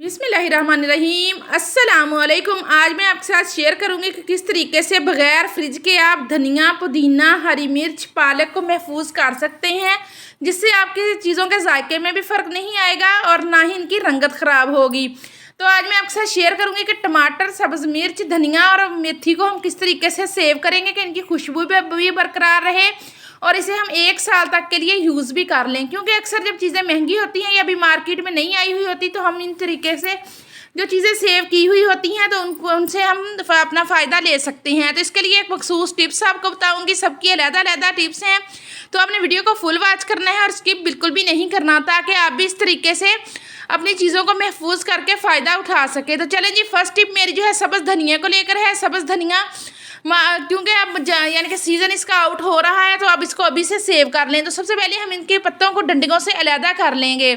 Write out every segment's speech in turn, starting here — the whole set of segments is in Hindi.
बिस्मिल्लाहिर्रहमानिर्रहीम अस्सलामुअलैकुम। आज मैं आपके साथ शेयर करूंगी कि किस तरीके से बग़ैर फ्रिज के आप धनिया, पुदीना, हरी मिर्च, पालक को महफूज कर सकते हैं, जिससे आपकी चीज़ों के जायके में भी फ़र्क नहीं आएगा और ना ही इनकी रंगत ख़राब होगी। तो आज मैं आपके साथ शेयर करूंगी कि टमाटर, सब्ज़ मिर्च, धनिया और मेथी को हम किस तरीके से सेव करेंगे कि इनकी खुशबू भी बरकरार रहे और इसे हम 1 साल तक के लिए यूज़ भी कर लें। क्योंकि अक्सर जब चीज़ें महंगी होती हैं या अभी मार्केट में नहीं आई हुई होती, तो हम इन तरीके से जो चीज़ें सेव की हुई होती हैं तो उनसे हम अपना फ़ायदा ले सकते हैं। तो इसके लिए एक मखसूस टिप्स आपको बताऊंगी, सबकी अलग-अलग टिप्स हैं, तो आपने वीडियो को फुल वॉच करना है और स्किप बिल्कुल भी नहीं करना, ताकि आप भी इस तरीके से अपनी चीज़ों को महफूज करके फ़ायदा उठा सके। तो चलें जी, फर्स्ट टिप मेरी जो है सब्ज़ धनिया को लेकर है। सब्ज़ धनिया क्योंकि अब यानी कि सीज़न इसका आउट हो रहा है, तो अब इसको अभी से सेव कर लें। तो सबसे पहले हम इनके पत्तों को डंडियों से अलहदा कर लेंगे।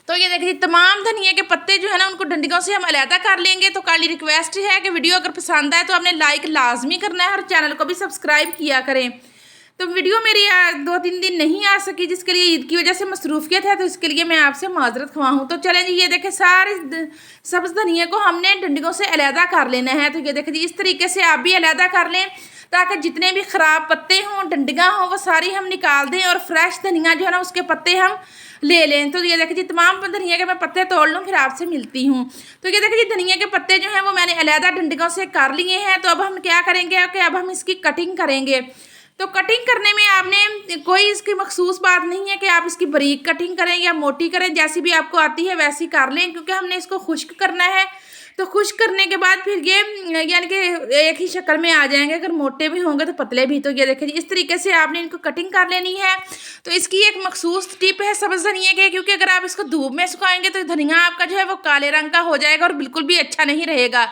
तो ये देखिए, तमाम धनिया के पत्ते जो है ना, उनको डंडियों से हम अलहदा कर लेंगे। तो काली रिक्वेस्ट है कि वीडियो अगर पसंद आए तो आपने लाइक लाजमी करना है और चैनल को भी सब्सक्राइब किया करें। तो वीडियो मेरी 2-3 दिन नहीं आ सकी, जिसके लिए ईद की वजह से मसरूफियत है, तो इसके लिए मैं आपसे माजरत ख्वाह हूँ। तो चलें जी, ये देखें सारे सब्ज़ धनिया को हमने डंडियों से अलहदा कर लेना है। तो ये देखें जी, इस तरीके से आप भी अलहदा कर लें, ताकि जितने भी ख़राब पत्ते हों, डंडियाँ हों, वो सारी हम निकाल दें और फ्रेश धनिया जो है ना, उसके पत्ते हम ले लें। तो ये देखें जी, तमाम धनिया के मैं पत्ते तोड़ लूँ, फिर आपसे मिलती हूँ। तो ये देखें जी, धनिया के पत्ते जो हैं वो मैंने अलहदा डंडियों से कर लिए हैं। तो अब हम क्या करेंगे कि अब हम इसकी कटिंग करेंगे। तो कटिंग करने में आपने कोई इसकी मखसूस बात नहीं है कि आप इसकी बारीक कटिंग करें या मोटी करें, जैसी भी आपको आती है वैसी कर लें, क्योंकि हमने इसको खुश्क करना है। तो खुश्क करने के बाद फिर ये यानी कि एक ही शक्ल में आ जाएंगे, अगर मोटे भी होंगे तो पतले भी। तो ये देखिए, इस तरीके से आपने इनको कटिंग कर लेनी है। तो इसकी एक मखसूस टिप है सब्ज़ धनिया के, क्योंकि अगर आप इसको धूप में सुखाएंगे तो धनिया आपका जो है वो काले रंग का हो जाएगा और बिल्कुल भी अच्छा नहीं रहेगा।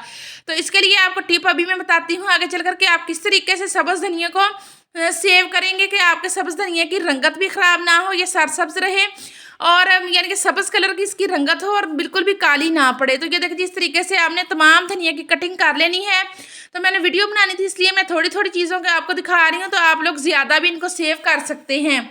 तो इसके लिए आपको टिप अभी मैं बताती हूँ आगे चल करके आप किस तरीके से सब्ज़ धनिया को सेव करेंगे कि आपके सब्ज़ धनिया की रंगत भी ख़राब ना हो, ये सरसब्ज रहे और यानी कि सब्ज़ कलर की इसकी रंगत हो और बिल्कुल भी काली ना पड़े। तो ये देखिए, इस तरीके से आपने तमाम धनिया की कटिंग कर लेनी है। तो मैंने वीडियो बनानी थी, इसलिए मैं थोड़ी थोड़ी चीज़ों के आपको दिखा रही हूँ, तो आप लोग ज़्यादा भी इनको सेव कर सकते हैं।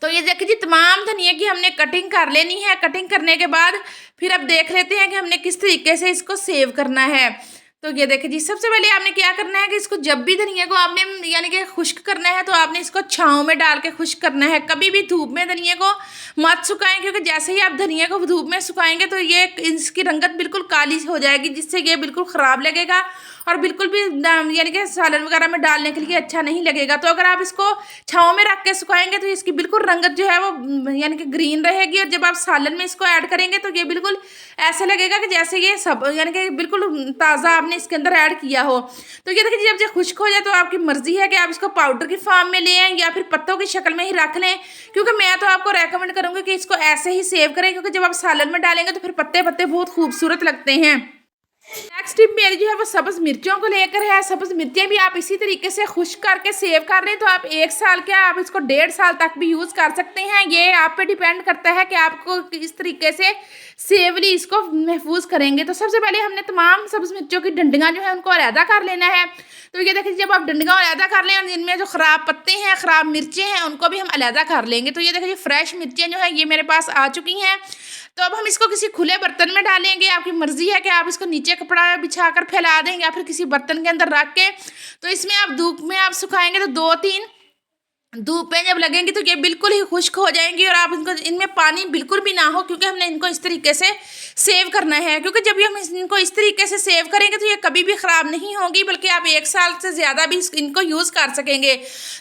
तो ये देखिए जी, तमाम धनिया की हमने कटिंग कर लेनी है। कटिंग करने के बाद फिर अब देख लेते हैं कि हमने किस तरीके से इसको सेव करना है। तो ये देखिए जी, सबसे पहले आपने क्या करना है कि इसको जब भी धनिया को आपने यानी कि खुश्क करना है, तो आपने इसको छाँव में डाल के खुश्क करना है। कभी भी धूप में धनिया को मत सुखाएं, क्योंकि जैसे ही आप धनिया को धूप में सुखाएंगे तो ये इसकी रंगत बिल्कुल काली हो जाएगी, जिससे ये बिल्कुल ख़राब लगेगा और बिल्कुल भी यानी कि सालन वगैरह में डालने के लिए अच्छा नहीं लगेगा। तो अगर आप इसको छाँव में रख के सुखाएंगे तो इसकी बिल्कुल रंगत जो है वो यानी कि ग्रीन रहेगी, और जब आप सालन में इसको ऐड करेंगे तो ये बिल्कुल ऐसा लगेगा कि जैसे ये सब यानी कि बिल्कुल ताज़ा आपने इसके अंदर ऐड किया हो। तो ये देखिए, जब ये खुश्क हो जाए तो आपकी मर्ज़ी है कि आप इसको पाउडर की फॉर्म में ले आएँ या फिर पत्तों की शक्ल में ही रख लें, क्योंकि मैं तो आपको रेकमेंड करूँगी कि इसको ऐसे ही सेव करें, क्योंकि जब आप सालन में डालेंगे तो फिर पत्ते पत्ते बहुत खूबसूरत लगते हैं। नेक्स्ट टिप मेरी जो है वो सब्ज़ मिर्चों को लेकर है। सब्ज़ मिर्चें भी आप इसी तरीके से खुश्क करके सेव कर लें, तो आप 1 साल क्या आप इसको 1.5 साल तक भी यूज़ कर सकते हैं। ये आप पे डिपेंड करता है कि आपको किस तरीके से सेवली इसको महफूज करेंगे। तो सबसे पहले हमने तमाम सब्ज़ मिर्चों की डंडियाँ जो है उनको अलहदा कर लेना है। तो ये देखिए, जब आप डंडियाँ अलहदा कर लें और इनमें जो ख़राब पत्ते हैं, ख़राब मिर्चें हैं, उनको भी हम अलहदा कर लेंगे। तो ये देखिए, फ्रेश मिर्चें जो है ये मेरे पास आ चुकी हैं। तो अब हम इसको किसी खुले बर्तन में डालेंगे। आपकी मर्ज़ी है कि आप इसको नीचे कपड़ा बिछाकर फैला दें या फिर किसी बर्तन के अंदर रख के। तो इसमें आप धूप में आप सुखाएंगे तो 2-3 धूप में जब लगेंगी तो ये बिल्कुल ही खुश्क हो जाएंगी, और आप इनको इनमें पानी बिल्कुल भी ना हो, क्योंकि हमने इनको इस तरीके से सेव करना है। क्योंकि जब भी हम इनको इस तरीके से सेव करेंगे तो ये कभी भी ख़राब नहीं होगी, बल्कि आप 1 साल से ज़्यादा भी इनको यूज़ कर सकेंगे।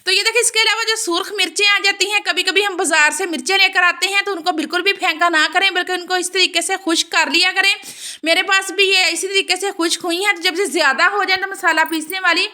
तो ये देखिए, इसके अलावा जो सुर्ख मिर्चें आ जाती हैं, कभी कभी हम बाज़ार से मिर्चें लेकर आते हैं, तो उनको बिल्कुल भी फेंका ना करें, बल्कि उनको इस तरीके से खुश्क कर लिया करें। मेरे पास भी ये इसी तरीके से खुश्क हुई हैं। तो जब से ज़्यादा हो जाए तो मसाला पीसने वाली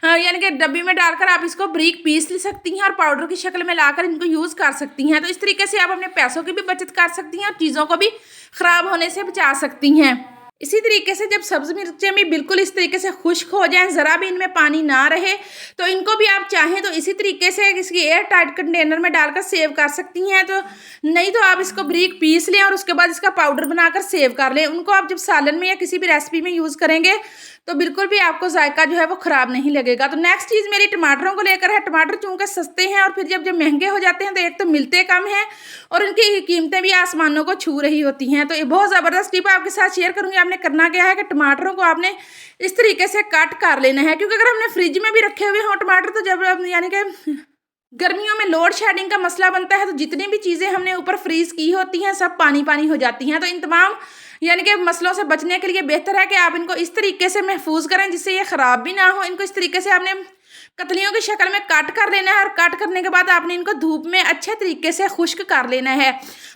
यानी कि डब्बी में डालकर आप इसको बारीक पीस ले सकती हैं और पाउडर की शक्ल में लाकर इनको यूज़ कर सकती हैं। तो इस तरीके से आप अपने पैसों की भी बचत कर सकती हैं और चीज़ों को भी ख़राब होने से बचा सकती हैं। इसी तरीके से जब सब्ज़ मिर्चें भी बिल्कुल इस तरीके से खुश्क हो जाएं, ज़रा भी इनमें पानी ना रहे, तो इनको भी आप चाहें तो इसी तरीके से इसकी एयर टाइट कंटेनर में डालकर सेव कर सकती हैं। तो नहीं तो आप इसको बारीक पीस लें और उसके बाद इसका पाउडर बनाकर सेव कर लें। उनको आप जब सालन में या किसी भी रेसिपी में यूज़ करेंगे तो बिल्कुल भी आपको जायका जो है वो ख़राब नहीं लगेगा। तो नेक्स्ट चीज़ मेरी टमाटरों को लेकर है। टमाटर चूँकि सस्ते हैं और फिर जब जब महंगे हो जाते हैं तो एक तो मिलते कम हैं और इनकी कीमतें भी आसमानों को छू रही होती हैं। तो ये बहुत ज़बरदस्त टिप आपके साथ शेयर करूँगी। आपने करना क्या है कि टमाटरों को आपने इस तरीके से कट कर लेना है, क्योंकि अगर हमने फ्रिज में भी रखे हुए हों टमाटर तो जब यानी कि गर्मियों में लोड शेडिंग का मसला बनता है तो जितनी भी चीज़ें हमने ऊपर फ्रीज की होती हैं सब पानी पानी हो जाती हैं। तो इन तमाम यानी कि मसलों से बचने के लिए बेहतर है कि आप इनको इस तरीके से महफूज करें जिससे ये ख़राब भी ना हो। इनको इस तरीके से आपने कतलियों की शक्ल में कट कर लेना है और कट करने के बाद आपने इनको धूप में अच्छे तरीके से खुश्क कर लेना है।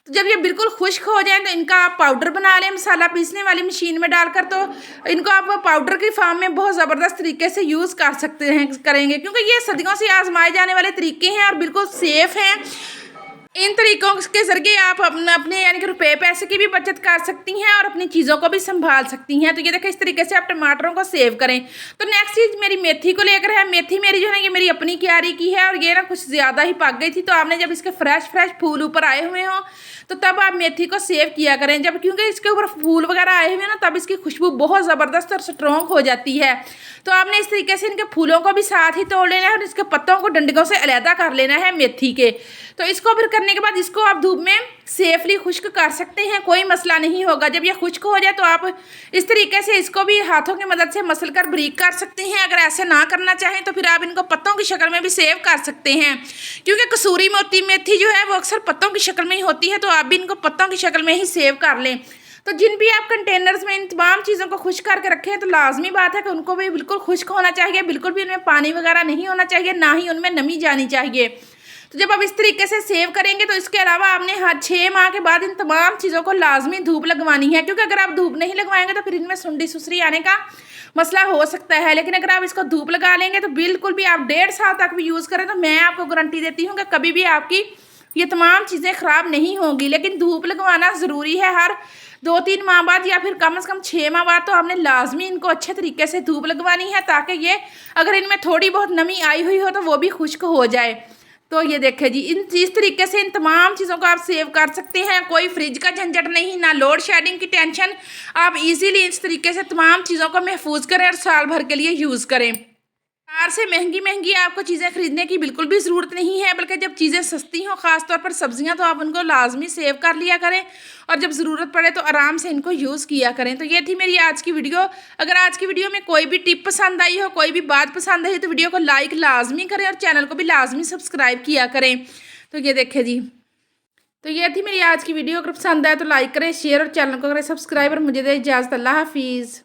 तो जब ये बिल्कुल खुश्क हो जाए तो इनका आप पाउडर बना लें मसाला पीसने वाली मशीन में डालकर। तो इनको आप पाउडर की फॉर्म में बहुत ज़बरदस्त तरीके से यूज़ कर सकते हैं करेंगे, क्योंकि ये सदियों से आजमाए जाने वाले तरीके हैं और बिल्कुल सेफ़ हैं। इन तरीकों के ज़रिए आप अपने यानी कि रुपए पैसे की भी बचत कर सकती हैं और अपनी चीज़ों को भी संभाल सकती हैं। तो ये देखिए इस तरीके से आप टमाटरों को सेव करें। तो नेक्स्ट चीज़ मेरी मेथी को लेकर है। मेथी मेरी जो है ना ये मेरी अपनी क्यारी की है और ये ना कुछ ज़्यादा ही पक गई थी। तो आपने जब इसके फ्रेश फूल ऊपर आए हुए हों तो तब आप मेथी को सेव किया करें, जब क्योंकि इसके ऊपर फूल वगैरह आए हुए हैं ना तब इसकी खुशबू बहुत ज़बरदस्त और स्ट्रॉन्ग हो जाती है। तो आपने इस तरीके से इनके फूलों को भी साथ ही तोड़ लेना है और इसके पत्तों को डंडियों से अलहदा कर लेना है मेथी के। तो इसको फिर करने के बाद इसको आप धूप में सेफली खुश्क कर सकते हैं, कोई मसला नहीं होगा। जब ये खुश्क हो जाए तो आप इस तरीके से इसको भी हाथों की मदद से मसल कर ब्रीक कर सकते हैं। अगर ऐसे ना करना चाहें तो फिर आप इनको पत्तों की शक्ल में भी सेव कर सकते हैं, क्योंकि कसूरी मोती मेथी जो है वो अक्सर पत्तों की शक्ल में ही होती है। तो आप भी इनको पत्तों की शक्ल में ही सेव कर लें। तो जिन भी आप कंटेनर्स में इन तमाम चीज़ों को खुश्क करके रखें हैं तो लाजमी बात है कि उनको भी बिल्कुल खुश्क होना चाहिए, बिल्कुल भी उनमें पानी वगैरह नहीं होना चाहिए, ना ही उनमें नमी जानी चाहिए। तो जब आप इस तरीके से सेव करेंगे तो इसके अलावा आपने हर 6 माह के बाद इन तमाम चीज़ों को लाजमी धूप लगवानी है, क्योंकि अगर आप धूप नहीं लगवाएंगे तो फिर इनमें सुंडी सुसरी आने का मसला हो सकता है। लेकिन अगर आप इसको धूप लगा लेंगे तो बिल्कुल भी आप 1.5 साल तक भी यूज़ करें तो मैं आपको गारंटी देती हूँ कि कभी भी आपकी ये तमाम चीज़ें ख़राब नहीं होंगी। लेकिन धूप लगवाना ज़रूरी है, हर 2-3 माह बाद या फिर कम से कम 6 माह बाद तो आपने लाजमी इनको अच्छे तरीके से धूप लगवानी है, ताकि ये अगर इनमें थोड़ी बहुत नमी आई हुई हो तो वो भी खुश्क हो जाए। तो ये देखें जी, इस तरीके से इन तमाम चीज़ों को आप सेव कर सकते हैं। कोई फ्रिज का झंझट नहीं, ना लोड शेडिंग की टेंशन। आप इजीली इस तरीके से तमाम चीज़ों को महफूज करें और साल भर के लिए यूज़ करें। बाहर से महंगी महंगी आपको चीज़ें खरीदने की बिल्कुल भी ज़रूरत नहीं है, बल्कि जब चीज़ें सस्ती हों, ख़ासतौर पर सब्जियां, तो आप उनको लाजमी सेव कर लिया करें और जब ज़रूरत पड़े तो आराम से इनको यूज़ किया करें। तो ये थी मेरी आज की वीडियो। अगर आज की वीडियो में कोई भी टिप पसंद आई हो, कोई भी बात पसंद आई तो वीडियो को लाइक लाजमी करें और चैनल को भी लाजमी सब्सक्राइब किया करें। तो ये देखें जी, तो ये थी मेरी आज की वीडियो। अगर पसंद आए तो लाइक करें, शेयर और चैनल को करें सब्सक्राइब और मुझे दे इजाज़त। अल्लाह हाफिज़।